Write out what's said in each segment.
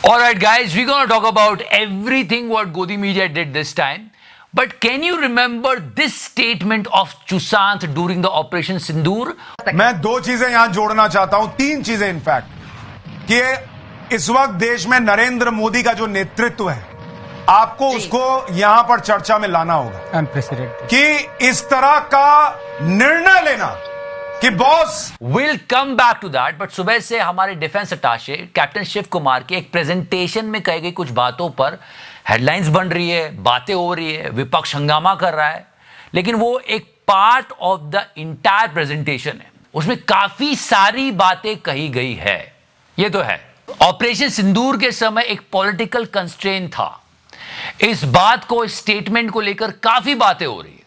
All right, guys, we're going to talk about everything what Godi Media did this time. But can you remember this statement of Chusant during the Operation Sindoor? मैं दो चीजें यहां जोड़ना चाहता हूं, तीन चीजें इनफैक्ट, कि इस वक्त देश में नरेंद्र मोदी का जो नेतृत्व है, आपको उसको यहां पर चर्चा में लाना होगा कि इस तरह का निर्णय लेना कि boss We'll come back to that, but सुबह से हमारे डिफेंस अटाशे कैप्टन शिव कुमार के एक प्रेजेंटेशन में कही गई कुछ बातों पर हेडलाइंस बन रही है, बातें हो रही है, विपक्ष हंगामा कर रहा है, लेकिन वो एक part of the entire presentation है, उसमें काफी सारी बातें कही गई है। ये तो है, ऑपरेशन सिंदूर के समय एक पॉलिटिकल कंस्ट्रेंट था, इस बात को, इस स्टेटमेंट को लेकर काफी बातें हो रही है,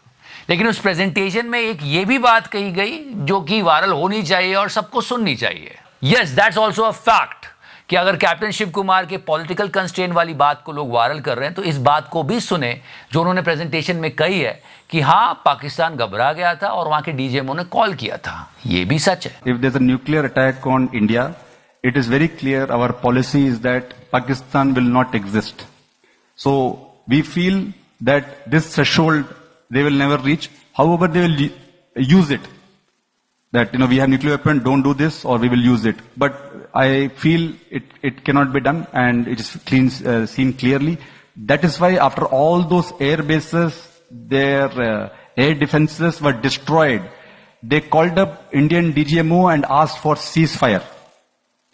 लेकिन उस प्रेजेंटेशन में एक ये भी बात कही गई जो कि वायरल होनी चाहिए और सबको सुननी चाहिए। Yes, that's also a fact कि अगर कैप्टन शिव कुमार के पॉलिटिकल कंस्ट्रेंट वाली बात को लोग वायरल कर रहे हैं तो इस बात को भी सुने जो उन्होंने प्रेजेंटेशन में कही है कि हाँ, पाकिस्तान घबरा गया था और वहां के डीजीएमओ ने कॉल किया था। ये भी सच है। If there's a nuclear attack on India, it is very clear our policy is that Pakistan will not exist. So we feel that this threshold they will never reach. However, they will use it. That, we have nuclear weapon, don't do this, or we will use it. But I feel it cannot be done, and it is seen clearly. That is why after all those air bases, their air defenses were destroyed. They called up Indian DGMO and asked for ceasefire.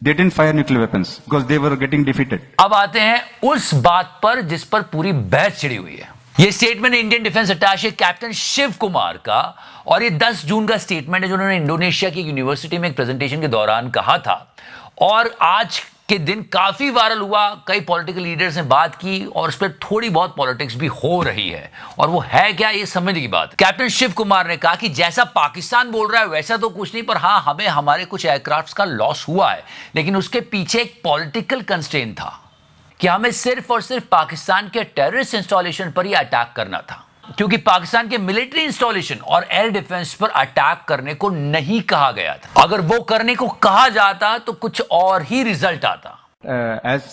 They didn't fire nuclear weapons because they were getting defeated. अब आते हैं उस बात पर जिस पर पूरी बहस छिड़ी हुई है। ये statement Indian defence attache captain Shiv Kumar का, और ये 10 जून का स्टेटमेंट है जो उन्होंने इंडोनेशिया की यूनिवर्सिटी में एक प्रेजेंटेशन के दौरान कहा था, और आज के दिन काफी वायरल हुआ। कई पॉलिटिकल लीडर्स ने बात की और उस पर थोड़ी बहुत पॉलिटिक्स भी हो रही है, और वो है क्या, ये समझने की बात। कैप्टन शिव कुमार ने कहा कि जैसा पाकिस्तान बोल रहा है वैसा तो कुछ नहीं, पर हाँ, हमें हमारे कुछ एयरक्राफ्ट का लॉस हुआ है, लेकिन उसके पीछे एक पॉलिटिकल कंस्ट्रेंट था कि हमें सिर्फ और सिर्फ पाकिस्तान के टेररिस्ट इंस्टॉलेशन पर ही अटैक करना था, क्योंकि पाकिस्तान के मिलिट्री इंस्टॉलेशन और एयर डिफेंस पर अटैक करने को नहीं कहा गया था। अगर वो करने को कहा जाता तो कुछ और ही रिजल्ट आता।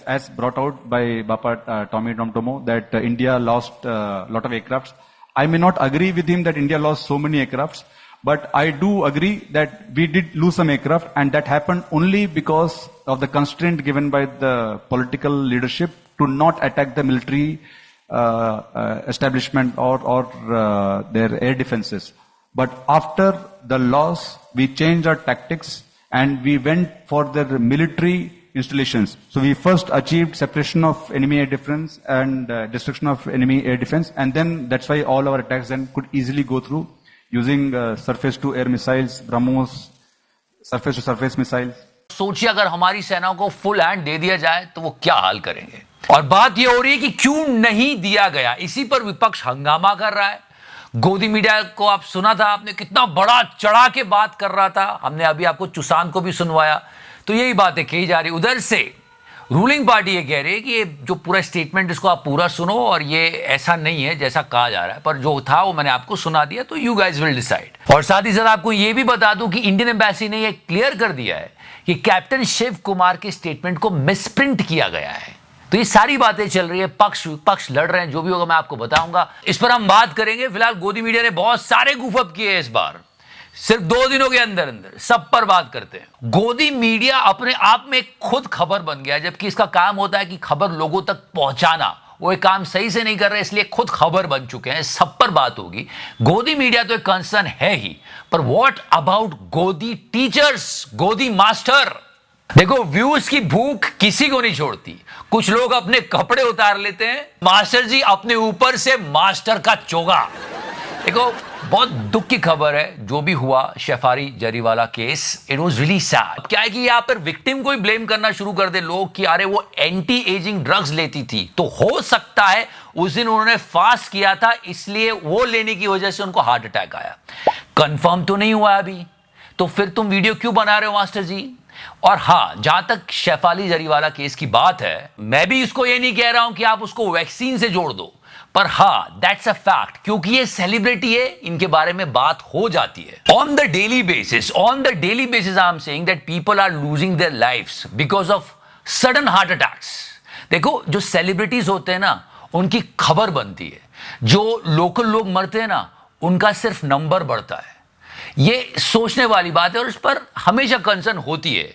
As brought out by Bapa Tommy Domtomo that India lost a lot of aircrafts. I may not agree with him that India lost so many aircrafts, but I do agree that we did lose some aircraft, and that happened only because of the constraint given by the political leadership to not attack the military establishment or their air defenses. But after the loss, we changed our tactics and we went for the military installations. So we first achieved separation of enemy air defense and destruction of enemy air defense, and then that's why all our attacks then could easily go through using surface to air missiles, BrahMos, surface to surface missiles. सोचिए अगर हमारी सेनाओं को full hand दे दिया जाए तो वो क्या हाल करेंगे। और बात ये हो रही है कि क्यों नहीं दिया गया, इसी पर विपक्ष हंगामा कर रहा है। गोदी मीडिया को आप सुना था, आपने कितना बड़ा चढ़ा के बात कर रहा था, हमने अभी आपको चुसान को भी सुनवाया, तो यही बातें कही जा रही। उधर से रूलिंग पार्टी ये कह रही है कि ये जो पूरा स्टेटमेंट, इसको आप पूरा सुनो, और ये ऐसा नहीं है जैसा कहा जा रहा है, पर जो था वो मैंने आपको सुना दिया, तो यू गाइज विल डिसाइड। और साथ ही साथ आपको ये भी बता दूं कि इंडियन एम्बेसी ने ये क्लियर कर दिया है कि कैप्टन शिव कुमार के स्टेटमेंट को मिसप्रिंट किया गया है। तो ये सारी बातें चल रही है, पक्ष लड़ रहे हैं, जो भी होगा मैं आपको बताऊंगा, इस पर हम बात करेंगे। फिलहाल गोदी मीडिया ने बहुत सारे गुफअप किए इस बार, सिर्फ 2 दिनों के अंदर अंदर सब पर बात करते हैं। गोदी मीडिया अपने आप में खुद खबर बन गया, जबकि इसका काम होता है कि खबर लोगों तक पहुंचाना, वो एक काम सही से नहीं कर रहे, इसलिए खुद खबर बन चुके हैं। सब पर बात होगी। गोदी मीडिया तो एक कंसर्न है ही, पर व्हाट अबाउट गोदी टीचर्स, गोदी मास्टर? देखो, व्यूज की भूख किसी को नहीं छोड़ती। कुछ लोग अपने कपड़े उतार लेते हैं, मास्टर जी अपने ऊपर से मास्टर का चोगा। देखो, बहुत दुख की खबर है जो भी हुआ Shefali Jariwala case, it was really sad. क्या है कि यहाँ पर विक्टिम को ही ब्लेम करना शुरू कर दे लोग कि अरे वो एंटी एजिंग ड्रग्स लेती थी, तो हो सकता है उस दिन उन्होंने फास्ट किया था, इसलिए वो लेने की वजह से उनको हार्ट अटैक आया। कंफर्म तो नहीं हुआ अभी, तो फिर तुम वीडियो क्यों बना रहे हो मास्टर जी? और हां, जहां तक शेफाली जरीवाला केस की बात है, मैं भी इसको ये नहीं कह रहा हूं कि आप उसको वैक्सीन से जोड़ दो, पर हां, दैट्स अ फैक्ट, क्योंकि ये सेलिब्रिटी है, इनके बारे में बात हो जाती है on the daily basis. I am saying that people are losing their lives because of sudden heart attacks. देखो, जो सेलिब्रिटीज होते हैं ना, उनकी खबर बनती है, जो लोकल लोग मरते हैं ना, उनका सिर्फ नंबर बढ़ता है। ये सोचने वाली बात है और इस पर हमेशा कंसर्न होती है।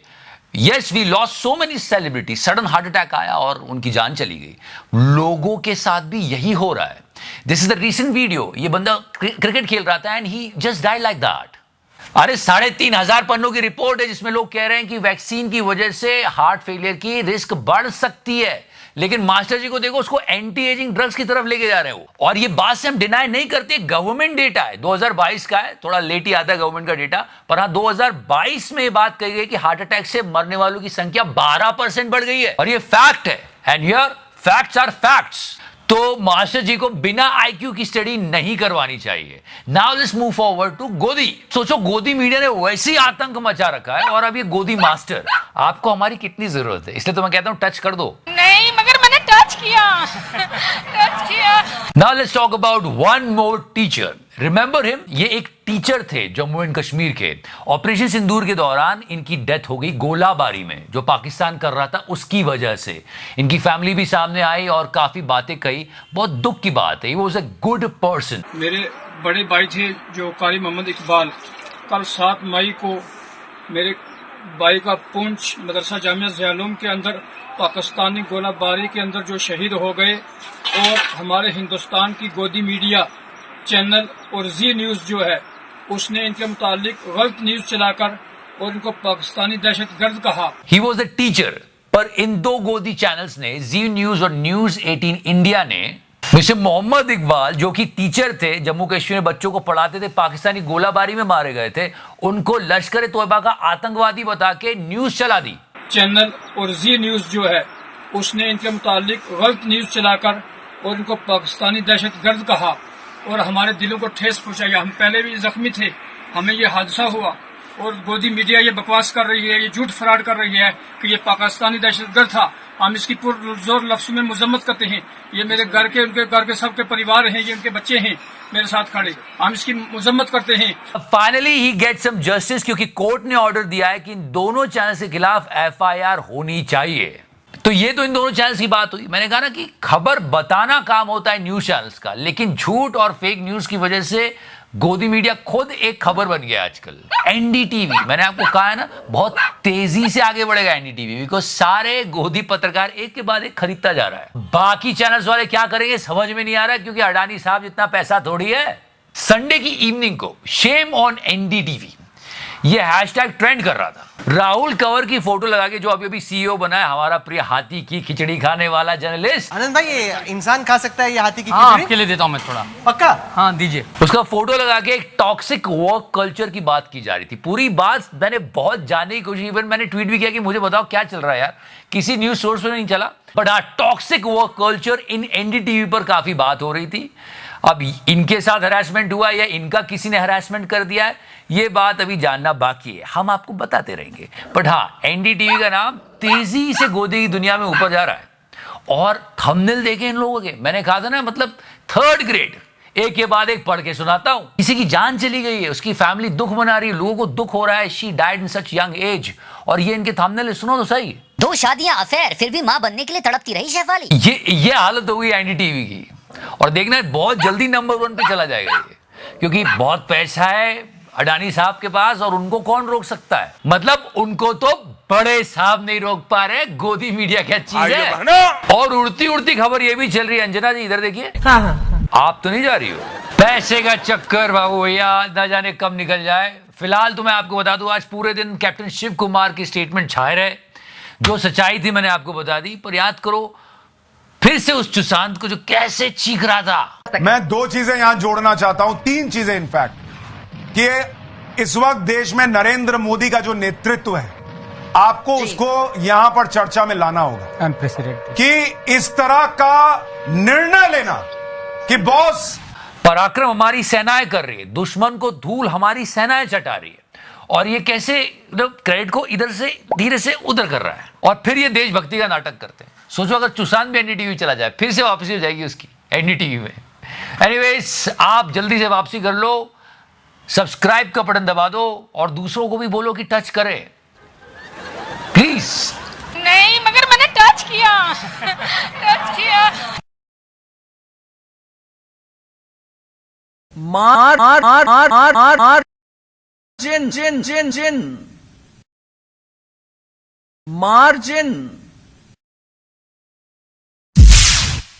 Yes, we lost so many celebrity, sudden heart attack आया और उनकी जान चली गई। लोगों के साथ भी यही हो रहा है। This is the recent video, ये बंदा क्रिकेट खेल रहा था and he just died like that. अरे 3,500 पन्नों की रिपोर्ट है जिसमें लोग कह रहे हैं कि वैक्सीन की वजह से हार्ट फेलियर की रिस्क बढ़ सकती है, लेकिन मास्टर जी को देखो, उसको एंटी एजिंग ड्रग्स की तरफ लेके जा रहे हो। और ये बात से हम डिनाई नहीं करते, गवर्नमेंट डेटा है, 2022 का है, थोड़ा लेट ही आता है गवर्नमेंट का डेटा, पर हाँ 2022 में ये बात कही गई कि हार्ट अटैक से मरने वालों की संख्या 12% बढ़ गई है और ये फैक्ट है। And here facts are facts. तो मास्टर जी को बिना आईक्यू की स्टडी नहीं करवानी चाहिए। Now let's move forward to गोदी। सोचो, गोदी मीडिया ने वैसे ही आतंक मचा रखा है और अब ये गोदी मास्टर, आपको हमारी कितनी जरूरत है, इसलिए तो मैं कहता हूं टच कर दो। नहीं, मगर मैंने टच किया। Now let's talk about one more teacher. Remember him? ये एक टीचर थे जम्मू एंड कश्मीर के। ऑपरेशन सिंदूर के दौरान इनकी डेथ हो गई गोलाबारी में, जो पाकिस्तान कर रहा था उसकी वजह से। इनकी फैमिली भी सामने आई और काफी बातें कही। बहुत दुख की बात है। He was a good person. मेरे बड़े भाई थे जो कारी मोहम्मद इकबाल, कल 7 मई को मेरे भाई का पुंछ मदरसा जामिया ज़ियालूम के अंदर पाकिस्तानी गोलाबारी के अंदर जो शहीद हो गए, और हमारे हिंदुस्तान की गोदी मीडिया चैनल और जी न्यूज़ जो है उसने इनके मुतालिक गलत न्यूज़ चलाकर और इनको पाकिस्तानी दहशतगर्द कहा। He was a teacher, पर इन दो गोदी चैनल्स ने, जी न्यूज और न्यूज 18 इंडिया ने, मिस्टर मोहम्मद इकबाल जो कि टीचर थे, जम्मू कश्मीर में बच्चों को पढ़ाते थे, पाकिस्तानी गोलाबारी में मारे गए थे, उनको लश्कर तोयबा का आतंकवादी बता के न्यूज चला दी। चैनल और जी न्यूज़ जो है उसने इनके मुतालिक गलत न्यूज़ चलाकर और इनको पाकिस्तानी दहशतगर्द कहा और हमारे दिलों को ठेस पहुंचाया। हम पहले भी जख्मी थे, हमें ये हादसा हुआ और गोदी मीडिया ये बकवास कर रही है, ये झूठ फराड कर रही है कि ये पाकिस्तानी दहशतगर्द था। हम इसकी पुरजोर लफ्ज़ों में मजम्मत करते हैं। ये मेरे घर के, उनके घर के सबके परिवार हैं, ये उनके बच्चे हैं मेरे साथ खड़े, हम इसकी मजम्मत करते हैं। Finally he get some justice, क्योंकि कोर्ट ने ऑर्डर दिया है कि इन दोनों चैनल के खिलाफ FIR होनी चाहिए। तो ये तो इन दोनों चैनल्स की बात हुई। मैंने कहा ना कि खबर बताना काम होता है न्यूज चैनल्स का, लेकिन झूठ और फेक न्यूज की वजह से गोदी मीडिया खुद एक खबर बन गया आजकल। NDTV, मैंने आपको कहा है ना, बहुत तेजी से आगे बढ़ेगा NDTV, बिकॉज सारे गोदी पत्रकार एक के बाद एक खरीदता जा रहा है। बाकी चैनल्स वाले क्या करेंगे समझ में नहीं आ रहा, क्योंकि अडानी साहब जितना पैसा थोड़ी है। संडे की इवनिंग को शेम ऑन NDTV ये हैशटैग ट्रेंड कर रहा था। राहुल कंवर की फोटो लगा के, जो अभी अभी CEO बना है, हमारा प्रिय हाथी की खिचड़ी खाने वाला जर्नलिस्ट। आनंद भाई, ये इंसान खा सकता है ये हाथी की हाँ, खिचड़ी? आपके लिए देता हूँ मैं थोड़ा। पक्का? हाँ दीजिए। उसका फोटो लगा के एक टॉक्सिक वर्क कल्चर की बात की जा रही थी। पूरी बात मैंने बहुत जानने की कोशिश, इवन मैंने ट्वीट भी किया कि मुझे बताओ क्या चल रहा है यार, किसी न्यूज सोर्स पे नहीं चला। बट हाँ, toxic work culture in NDTV पर काफी बात हो रही थी। अब इनके साथ हरासमेंट हुआ या इनका किसी ने हरासमेंट कर दिया है, ये बात अभी जानना बाकी है, हम आपको बताते रहेंगे। बट हाँ, NDTV का नाम तेजी से गोदी की दुनिया में ऊपर जा रहा है। और थंबनेल देखे इन लोगों के, मैंने कहा था ना, मतलब 3rd ग्रेड, एक के बाद एक पढ़ के सुनाता हूं। किसी की जान चली गई है, उसकी फैमिली दुख मना रही है, लोगों को दुख हो रहा है, she died in such young age, और ये इनके थंबनेल सुनो तो सही। 2 शादियां अफेयर, फिर भी मां बनने के लिए तड़पती रही शेफाली। ये हालत हो गई NDTV की। और देखना बहुत जल्दी नंबर 1 पे चला जाएगा ये, क्योंकि बहुत पैसा है अडानी साहब के पास और उनको कौन रोक सकता है। मतलब उनको तो बड़े साहब नहीं रोक पा रहे। गोदी मीडिया क्या चीज है। और उड़ती उड़ती खबर ये भी चल रही है, अंजना जी इधर देखिए। आप तो नहीं जा रही हो? पैसे का चक्कर बाबू भैया न जाने कब निकल जाए। फिलहाल तो मैं आपको बता दूं, आज पूरे दिन कैप्टन शिव कुमार की स्टेटमेंट छाए रहे। जो सच्चाई थी मैंने आपको बता दी, पर याद करो फिर से उस सुशांत को जो कैसे चीख रहा था। मैं 2 चीजें यहां जोड़ना चाहता हूं, 3 चीजें इनफैक्ट, कि इस वक्त देश में नरेंद्र मोदी का जो नेतृत्व है, आपको उसको यहां पर चर्चा में लाना होगा। कि इस तरह का निर्णय लेना कि बॉस, पराक्रम हमारी सेनाएं कर रही है, दुश्मन को धूल हमारी सेनाएं चटा रही है, और ये कैसे क्रेडिट को इधर से धीरे से उधर कर रहा है, और फिर ये देशभक्ति का नाटक करते हैं। सोचो अगर सुशांत भी NDTV चला जाए, फिर से वापसी हो जाएगी उसकी NDTV में। एनीवेज, आप जल्दी से वापसी कर लो, सब्सक्राइब का बटन दबा दो और दूसरों को भी बोलो कि टच करें प्लीज। नहीं, मगर मैंने टच किया। Margin.